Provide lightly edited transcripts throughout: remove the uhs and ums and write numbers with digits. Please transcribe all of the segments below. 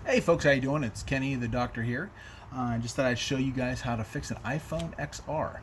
Hey folks, how you doing? It's Kenny, the doctor here. Just thought I'd show you guys how to fix an iPhone XR.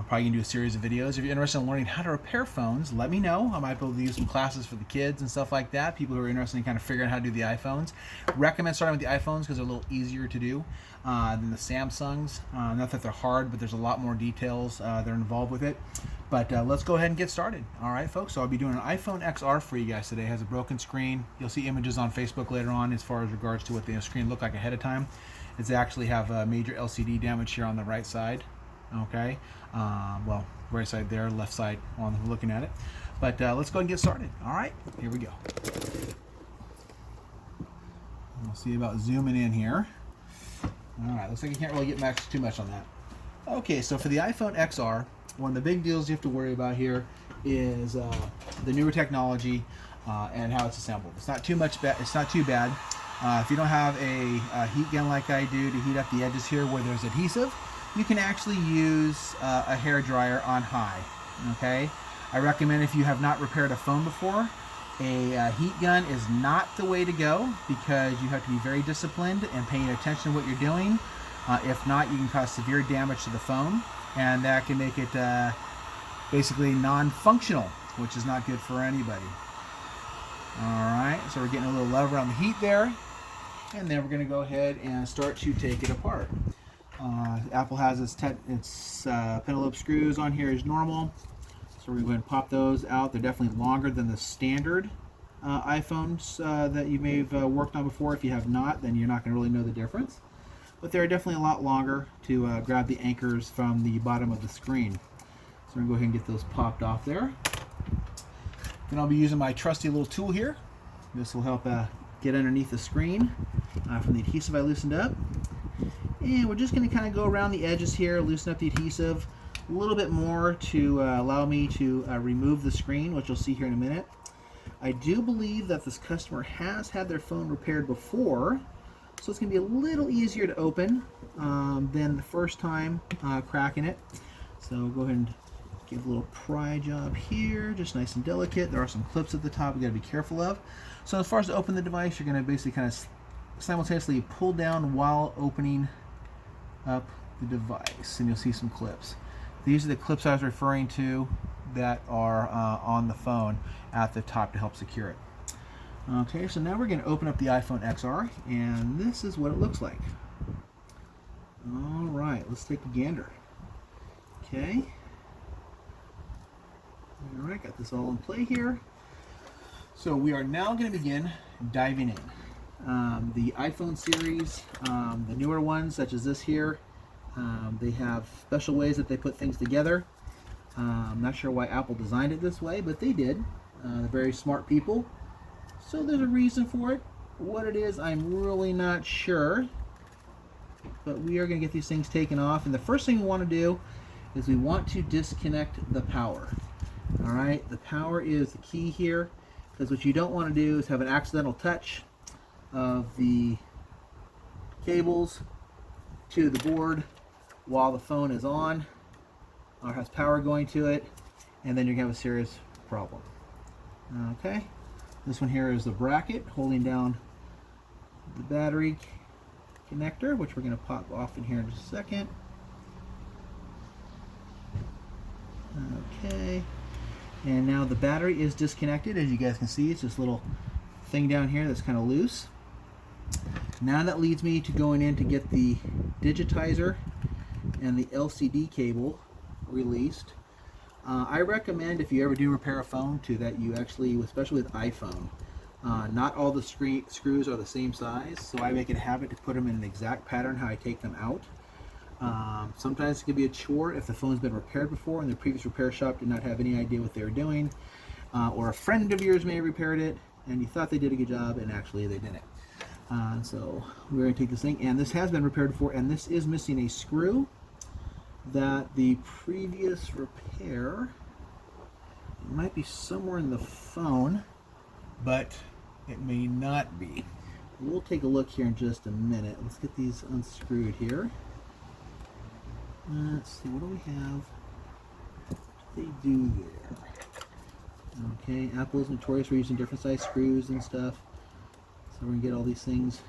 Probably gonna do a series of videos. If you're interested in learning how to repair phones, let me know. I might be able to use some classes for the kids and stuff like that. People who are interested in kind of figuring out how to do the iPhones. Recommend starting with the iPhones because they're a little easier to do than the Samsungs. Not that they're hard, but there's a lot more details that are involved with it. But let's go ahead and get started. All right, folks. So I'll be doing an iPhone XR for you guys today. It has a broken screen. You'll see images on Facebook later on as far as regards to what the screen looked like ahead of time. It's actually have a major LCD damage here on the right side. Okay. Well, right side there, left side on looking at it. But let's go ahead and get started. All right, here we go. We'll see about zooming in here. All right, looks like you can't really get too much on that. Okay, so for the iPhone XR, one of the big deals you have to worry about here is the newer technology and how it's assembled. It's not too much. It's not too bad. If you don't have a heat gun like I do to heat up the edges here where there's adhesive, you can actually use a hair dryer on high. Okay, I recommend if you have not repaired a phone before, a heat gun is not the way to go because you have to be very disciplined and paying attention to what you're doing. If not, you can cause severe damage to the phone, and that can make it basically non-functional, which is not good for anybody. Alright, so we're getting a little lever on the heat there, and then we're going to go ahead and start to take it apart. Apple has its pentalobe screws on here as normal, so we're going to go ahead and pop those out. They're definitely longer than the standard iPhones that you may have worked on before. If you have not, then you're not going to really know the difference. But they're definitely a lot longer to grab the anchors from the bottom of the screen. So we're going to go ahead and get those popped off there. Then I'll be using my trusty little tool here. This will help get underneath the screen from the adhesive I loosened up. And we're just going to kind of go around the edges here, loosen up the adhesive a little bit more to allow me to remove the screen, which you'll see here in a minute. I do believe that this customer has had their phone repaired before, so it's going to be a little easier to open than the first time cracking it. So go ahead and give a little pry job here, just nice and delicate. There are some clips at the top you got to be careful of. So as far as to open the device, you're going to basically kind of simultaneously pull down while opening up the device, and you'll see some clips. These are the clips I was referring to that are on the phone at the top to help secure it. Okay, so now we're going to open up the iPhone XR, and this is what it looks like. Alright, let's take a gander. Okay. Alright, got this all in play here. So we are now going to begin diving in. The iPhone series, the newer ones, such as this here, they have special ways that they put things together. I'm not sure why Apple designed it this way, but they did. They're very smart people. So there's a reason for it. What it is, I'm really not sure. But we are going to get these things taken off. And the first thing we want to do is we want to disconnect the power. Alright, the power is the key here. Because what you don't want to do is have an accidental touch of the cables to the board while the phone is on or has power going to it. And then you're going to have a serious problem. Okay. This one here is the bracket holding down the battery connector, which we're going to pop off in here in just a second. Okay, and now the battery is disconnected. As you guys can see, it's this little thing down here that's kind of loose. Now that leads me to going in to get the digitizer and the LCD cable released. I recommend if you ever do repair a phone that you actually, especially with iPhone, not all the screws are the same size, so I make it a habit to put them in an exact pattern how I take them out. Sometimes it can be a chore if the phone's been repaired before and the previous repair shop did not have any idea what they were doing, or a friend of yours may have repaired it and you thought they did a good job and actually they didn't. So we're going to take this thing, and this has been repaired before, and this is missing a screw that the previous repair, it might be somewhere in the phone, but it may not be. We'll take a look here in just a minute. Let's get these unscrewed here. Let's see, what do we have? What do they do there? Okay, Apple is notorious for using different size screws and stuff. So we're going to get all these things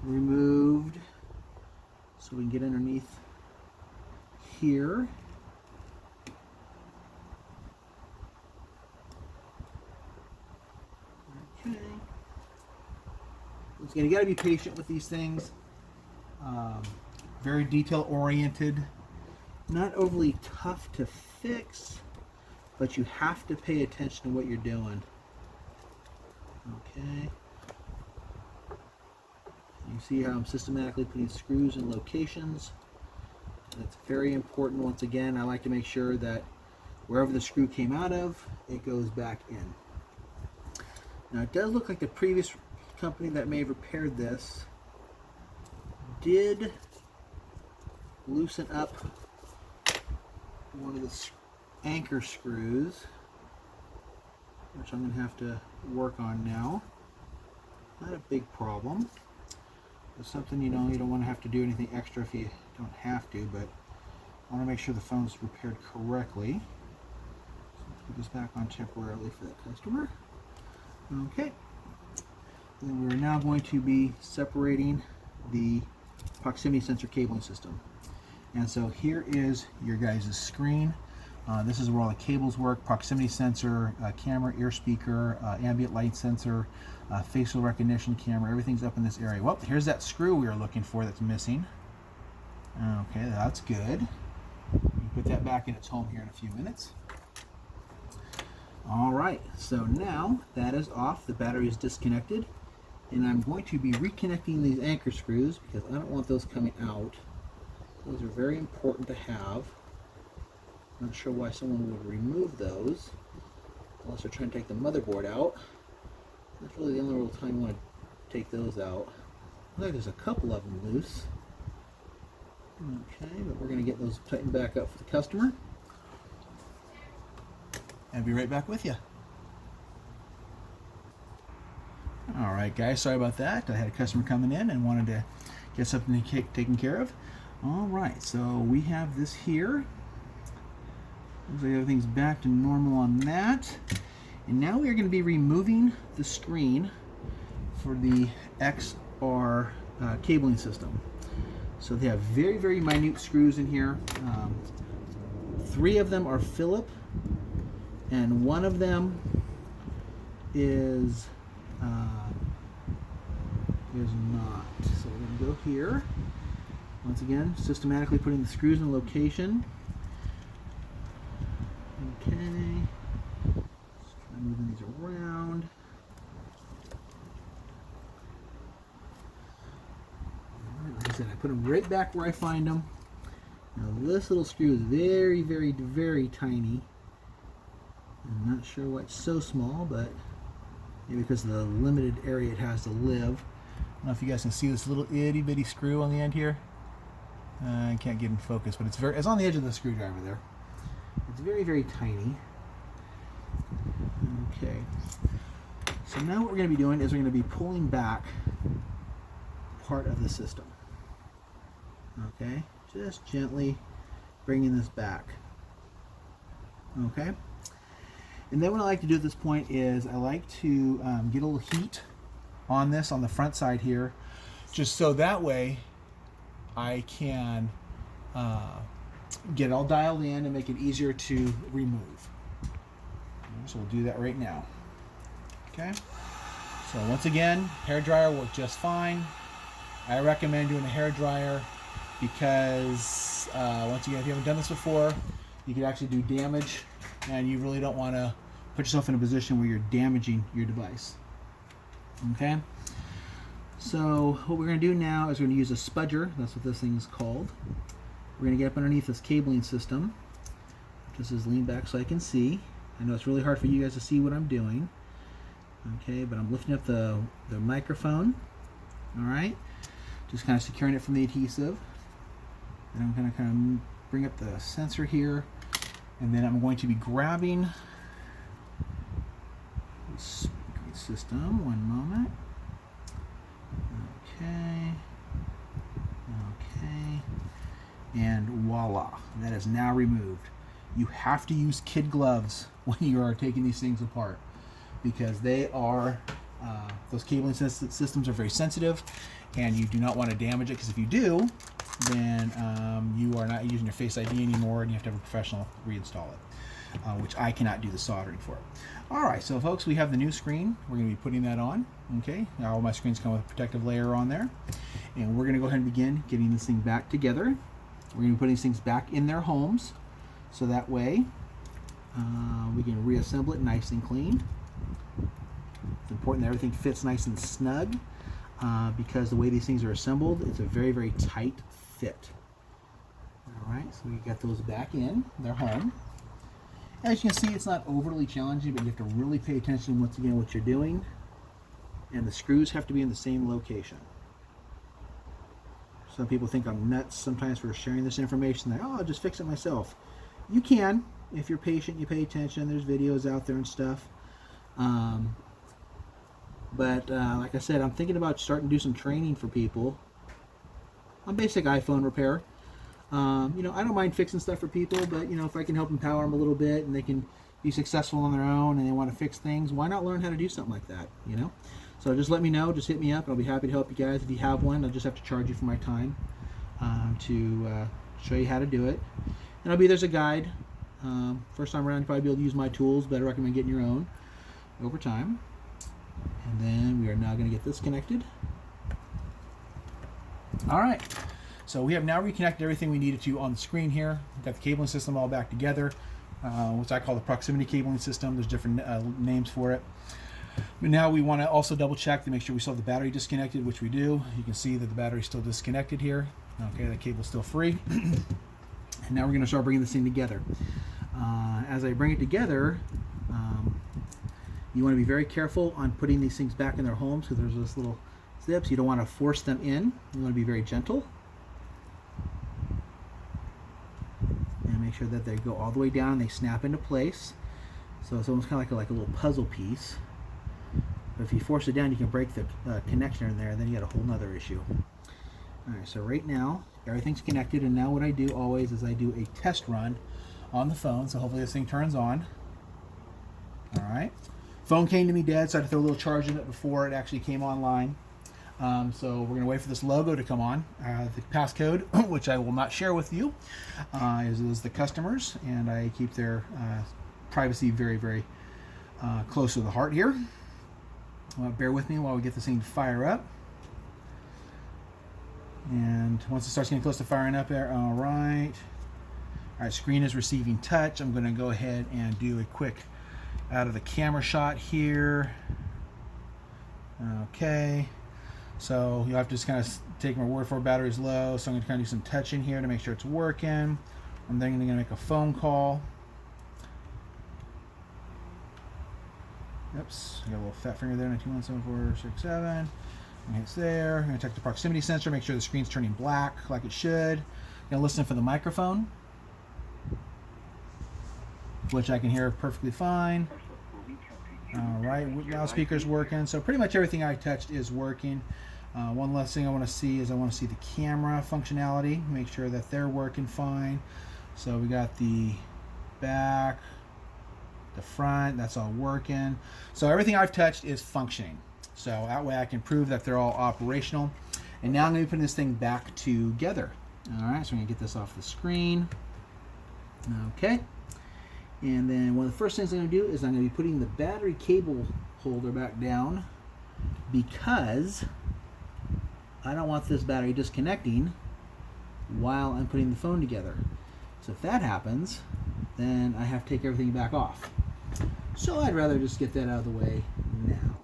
removed so we can get underneath here. Okay. Once again, you got to be patient with these things. Very detail oriented, not overly tough to fix, but you have to pay attention to what you're doing. Okay. You see how I'm systematically putting screws in locations. That's very important. Once again, I like to make sure that wherever the screw came out of, it goes back in. Now it does look like the previous company that may have repaired this did loosen up one of the anchor screws, which I'm going to have to work on now. Not a big problem. It's something, you know, you don't want to have to do anything extra if you don't have to, but I want to make sure the phone's repaired correctly. So let's put this back on temporarily for that customer. Okay. Then we're now going to be separating the proximity sensor cabling system. And so here is your guys' screen. This is where all the cables work: proximity sensor, camera, ear speaker, ambient light sensor, facial recognition camera. Everything's up in this area. Well, here's that screw we were looking for that's missing. Okay, that's good. You put that back in its home here in a few minutes. All right, so now that is off. The battery is disconnected, and I'm going to be reconnecting these anchor screws because I don't want those coming out. Those are very important to have. Not sure why someone would remove those unless they're trying to take the motherboard out. That's really the only real time you want to take those out. Looks like there's a couple of them loose. Okay, but we're going to get those tightened back up for the customer. And be right back with you. Alright guys, sorry about that. I had a customer coming in and wanted to get something taken care of. Alright, so we have this here. Looks like everything's back to normal on that. And now we are going to be removing the screen for the XR cabling system. So they have very, very minute screws in here. 3 of them are Phillip, and 1 of them is not. So we're going to go here. Once again, systematically putting the screws in location. Okay. Let's try moving these around. Like I said, I put them right back where I find them. Now this little screw is very, very, very tiny. I'm not sure why it's so small, but maybe because of the limited area it has to live. I don't know if you guys can see this little itty bitty screw on the end here. I can't get in focus, but it's on the edge of the screwdriver there. It's very, very tiny. Okay. So now what we're going to be doing is we're going to be pulling back part of the system. Okay, just gently bringing this back. Okay. And then what I like to do at this point is I like to get a little heat on this on the front side here, just so that way I can get it all dialed in and make it easier to remove. So we'll do that right now. Okay. So once again, hair dryer worked just fine. I recommend doing a hair dryer because once again, if you haven't done this before, you could actually do damage, and you really don't want to put yourself in a position where you're damaging your device. Okay. So what we're going to do now is we're going to use a spudger. That's what this thing is called. We're going to get up underneath this cabling system. Just as lean back so I can see. I know it's really hard for you guys to see what I'm doing. Okay, but I'm lifting up the microphone. Alright. Just kind of securing it from the adhesive. And I'm going to kind of bring up the sensor here. And then I'm going to be grabbing the system. One moment. Okay. Okay. And voila. That is now removed. You have to use kid gloves when you are taking these things apart, because they are Those cabling systems are very sensitive, and you do not want to damage it, because if you do, then you are not using your Face ID anymore, and you have to have a professional reinstall it, which I cannot do the soldering for. All right, so folks, we have the new screen. We're going to be putting that on. Okay, now all my screens come with a protective layer on there, and we're going to go ahead and begin getting this thing back together. We're going to be putting these things back in their homes, so that way we can reassemble it nice and clean. It's important that everything fits nice and snug, because the way these things are assembled, it's a very, very tight fit. All right, so we got those back in their home. As you can see, it's not overly challenging, but you have to really pay attention once again what you're doing, and the screws have to be in the same location. Some people think I'm nuts sometimes for sharing this information. Like, oh, I'll just fix it myself. You can, if you're patient, you pay attention. There's videos out there and stuff. But like I said, I'm thinking about starting to do some training for people on basic iPhone repair. You know, I don't mind fixing stuff for people, but you know, if I can help empower them a little bit and they can be successful on their own and they want to fix things, why not learn how to do something like that, you know? So just let me know, just hit me up, and I'll be happy to help you guys. If you have one, I'll just have to charge you for my time to show you how to do it. And there's a guide. First time around, you probably be able to use my tools, but I recommend getting your own over time. And then we are now going to get this connected. All right. So we have now reconnected everything we needed to on the screen here. We've got the cabling system all back together, which I call the proximity cabling system. There's different names for it. But now we want to also double check to make sure we still have the battery disconnected, which we do. You can see that the battery's still disconnected here. Okay, the cable's still free. And now we're going to start bringing this thing together. As I bring it together, you want to be very careful on putting these things back in their homes, because there's this little zips. You don't want to force them in. You want to be very gentle. And make sure that they go all the way down and they snap into place. So it's almost kind of like a little puzzle piece. But if you force it down, you can break the connection in there, and then you got a whole nother issue. All right, so right now, everything's connected, and now what I do always is I do a test run on the phone, so hopefully this thing turns on. All right. Phone came to me dead, so I had to throw a little charge in it before it actually came online. So we're going to wait for this logo to come on. The passcode, which I will not share with you, is the customers, and I keep their privacy very, very close to the heart here. Bear with me while we get this thing to fire up. And once it starts getting close to firing up there, all right, screen is receiving touch. I'm going to go ahead and do a quick out of the camera shot here. Okay, so you'll have to just kind of take my word for it. Battery's low, so I'm going to kind of do some touching here to make sure it's working. I'm then going to make a phone call. Oops, I got a little fat finger there, 9217467. It's there. I'm going to check the proximity sensor, make sure the screen's turning black like it should. I'm going to listen for the microphone, which I can hear perfectly fine. All right, loudspeaker's working. So pretty much everything I touched is working. One last thing I want to see is I want to see the camera functionality, make sure that they're working fine. So we got the back, the front, that's all working. So everything I've touched is functioning. So that way I can prove that they're all operational. And now I'm going to be putting this thing back together. All right, so I'm going to get this off the screen. Okay. And then one of the first things I'm going to do is I'm going to be putting the battery cable holder back down, because I don't want this battery disconnecting while I'm putting the phone together. So if that happens, then I have to take everything back off. So I'd rather just get that out of the way now.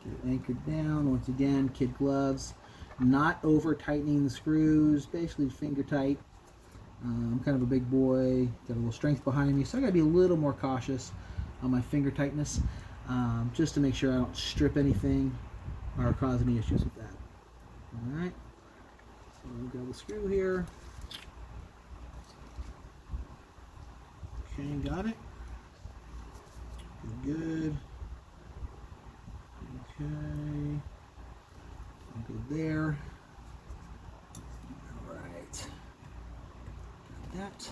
Get it anchored down. Once again, kid gloves. Not over tightening the screws, basically finger tight. I'm kind of a big boy, got a little strength behind me, so I gotta be a little more cautious on my finger tightness, just to make sure I don't strip anything or cause any issues with that. All right, so we'll grab the screw here. Okay, got it. Good. Okay. I'll go there. All right. Got that.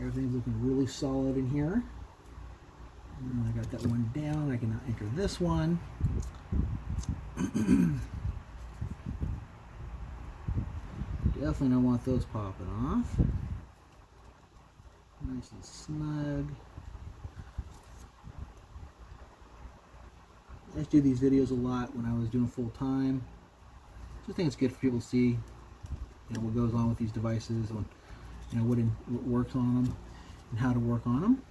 Everything's looking really solid in here. And I got that one down. I can now enter this one. Definitely don't want those popping off. Nice and snug. I used to do these videos a lot when I was doing full time. Just think it's good for people to see, you know, what goes on with these devices, and, you know, what works on them and how to work on them.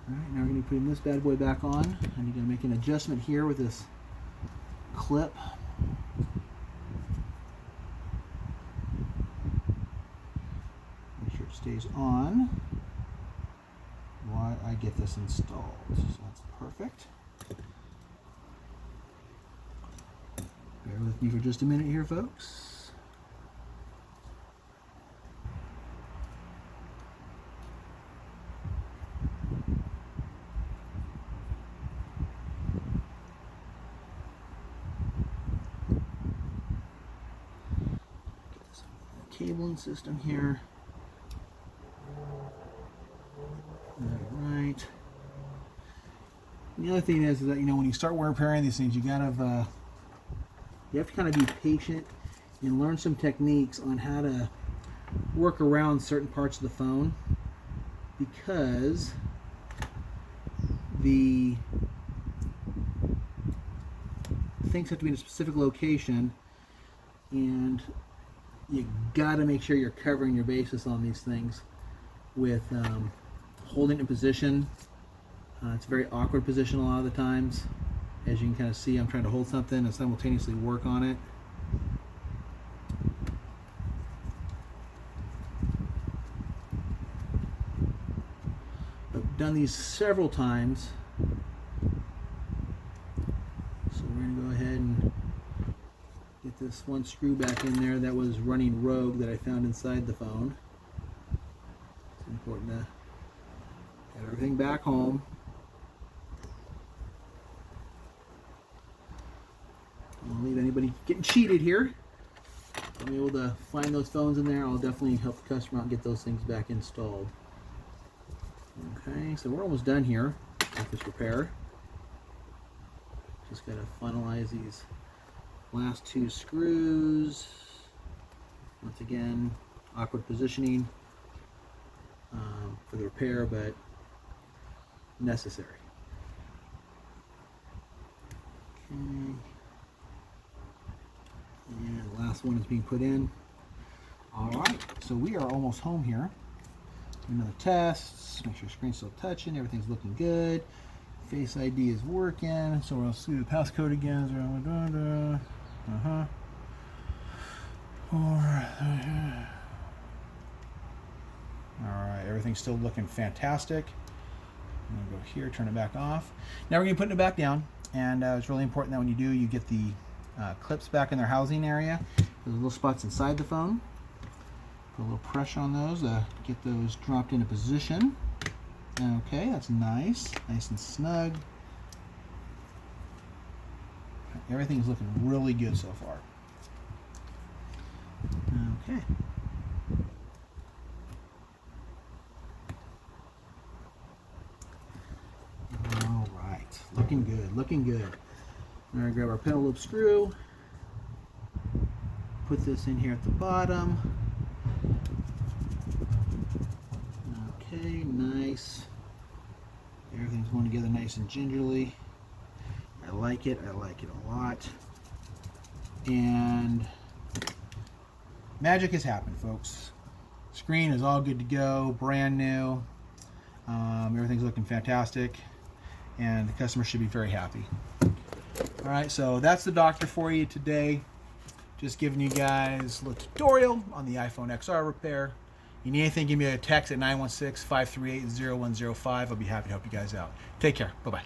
All right, now we're going to be putting this bad boy back on, and you're going to make an adjustment here with this clip. Make sure it stays on while I get this installed. So that's perfect. Bear with me for just a minute here, folks. Get this cabling system here. All right. The other thing is that, you know, when you start repairing these things, you have to kind of be patient and learn some techniques on how to work around certain parts of the phone, because the things have to be in a specific location, and you got to make sure you're covering your bases on these things with holding it in position. It's a very awkward position a lot of the times. As you can kind of see, I'm trying to hold something and simultaneously work on it. I've done these several times. So we're going to go ahead and get this one screw back in there that was running rogue that I found inside the phone. It's important to have everything back home. I don't leave anybody getting cheated here. I'm able to find those phones in there. I'll definitely help the customer out and get those things back installed. Okay, so we're almost done here with this repair. Just got to finalize these last two screws. Once again, awkward positioning for the repair, but necessary. Okay. And the last one is being put in. Alright, so we are almost home here. Another test. Make sure screen's still touching. Everything's looking good. Face ID is working. So we'll see the passcode again. Alright, everything's still looking fantastic. I'm going to go here, turn it back off. Now we're going to be putting it back down. And it's really important that when you do, you get the clips back in their housing area. There's little spots inside the phone. Put a little pressure on those to get those dropped into position. Okay, that's nice. Nice and snug. Everything's looking really good so far. Okay. All right, looking good, looking good. We're going to grab our pedal loop screw, put this in here at the bottom. Okay, nice. Everything's going together nice and gingerly. I like it a lot. And magic has happened, folks. Screen is all good to go, brand new. Everything's looking fantastic, and the customer should be very happy. All right, so that's the doctor for you today. Just giving you guys a little tutorial on the iPhone XR repair. You need anything, give me a text at 916-538-0105. I'll be happy to help you guys out. Take care. Bye-bye.